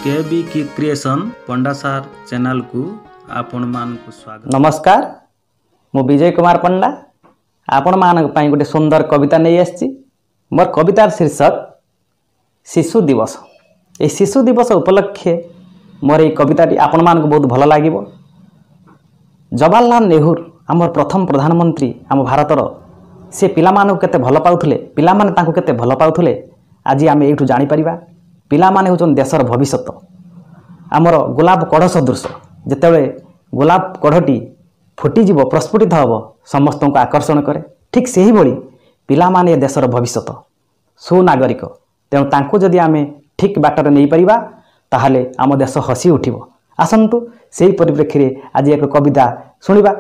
केबी creation पंडा सार channel को आपण मान को स्वागत। नमस्कार, मु विजय कुमार पंडा आपण मान गोटे सुंदर कविता नहीं आसी। मोर कवितार शीर्षक शिशु दिवस। ये शिशु दिवस उपलक्षे मोर ये कविताटी आपण मान को बहुत भल लगे। जवाहरलाल नेहरू आमर प्रथम प्रधानमंत्री आम भारतर से पिला मानक केते भल पाउथले, पिला माने तांको केते भल पाउथले आज आम एठू जानि परिबा। पिला माने होचन देशर भविष्यत। आमर गोलाप कढ़ सदृश जेतेबेले गोलाप कढ़टी फुटिजीव प्रस्फुटित हम समस्त को आकर्षण करे, ठीक से ही भली पिला माने देशर भविष्यत सुनागरिक। तेणु तांको जदि आमे ठीक बाटर नहीं परिबा ताहले आम देश हसी उठिबो। आसंतु सेही परिप्रेक्षी रे आज एक कविता सुनिबा।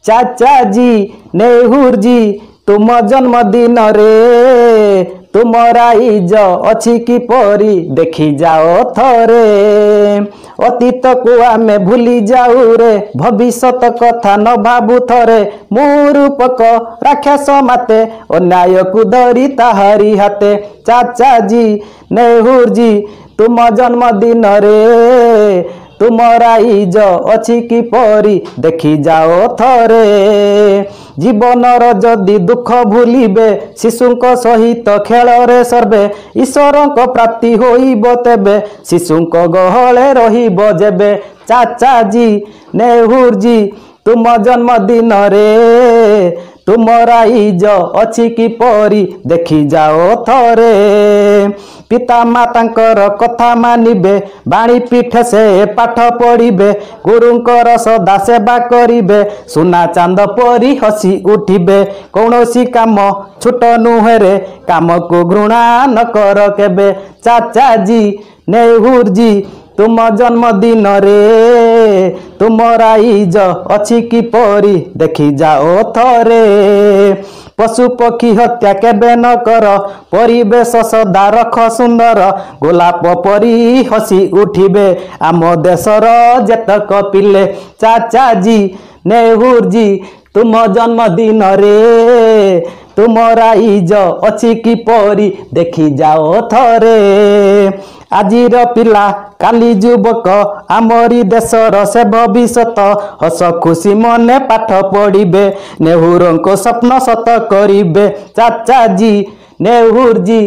चाचा जी नेहरू जी तुम जन्मदिन रे तुमरा इज अछि कि परी देखी जाओ थरे। अतीत को आमे भूली जाऊ रे भविष्यत कथा न भाबू थरे। मूरूपक राक्षस माते अन्याय को धरी ताहारी हाथे। चाचा जी नेहरू जी तुम जन्मदिन रे तुमरा इज अछि कि परी देखी जाओ थरे। जीवनर जदि दुख भूलिबे शिशुक सहित खेल रे सर्वे। ईश्वर प्राप्ति होइब तेबे शिशुक गहले रहिब जेबे। चाचा जी नेहरू जी तुम जन्मदिन रे तुमरा इज अछि कि परी देखी जाओ थरे। पिता मातांकर कथा मानिबे बाणी पीठ से पाठ पढ़िबे। गुरुंकर सदा सेवा करिबे सुना चांद परी हसी उठिबे। कौनसी काम छुट नुहे रे काम को घृणा न कर केबे। चाचा जी नेहरू जी तुम जन्मदिन रे तुमरा इज अछि कि परी देखी जाओ थरे। पशु पक्षी हत्या केबे न कर परिवेश सदा रख सुंदर। गोलाप परी हसी उठिबे आम देशर जेतक पिले। चाचा जी नेहरू जी तुम जन्मदिन रे तुमरा इज अछि कि परी देखी जाओ थरे। आजिर पिला काली युवक आमरी देशर से भविष्यत। हस खुशी मने पाठ पढ़िबे नेहरू को स्वप्न सत करिबे। चाचा जी नेहरू जी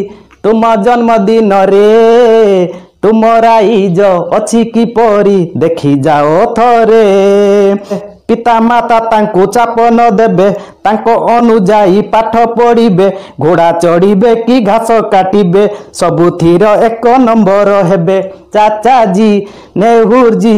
तुम जन्मदिन रे तुमरा इज अछि कि परी देखी जाओ थरे। पिता माता तांको चाप न देबे तांको अनुजाई पाठ पढ़िबे। घोड़ा चढ़िबे कि घास काटिबे सबुथिर एक नंबर हेबे। चाचा जी नेहरू जी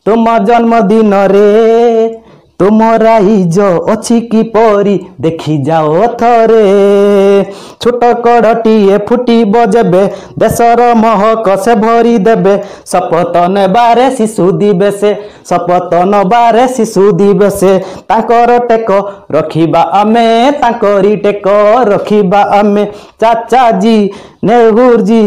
तुम जन्मदिन रे तुमरा इज अछि कि परी देखी जाओ थरे। छोट कढ़टीए फुटी बजेबे देशर महक से भरी देबे। शपथ नेबारे शिशु दिवसे शपथ नबारे शिशु दिवसे। तांकर टेक रखिबा आमे तांकरी टेक रखिबा आमे। चाचा जी नेहरू जी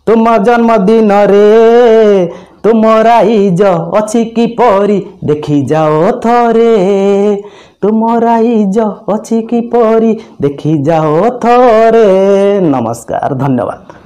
तुम जन्मदिन रे तुमरा इज अछि कि परी देखी जाओ थरे। तुमरा इज अछि कि परी देखी जाओ थरे। नमस्कार, धन्यवाद।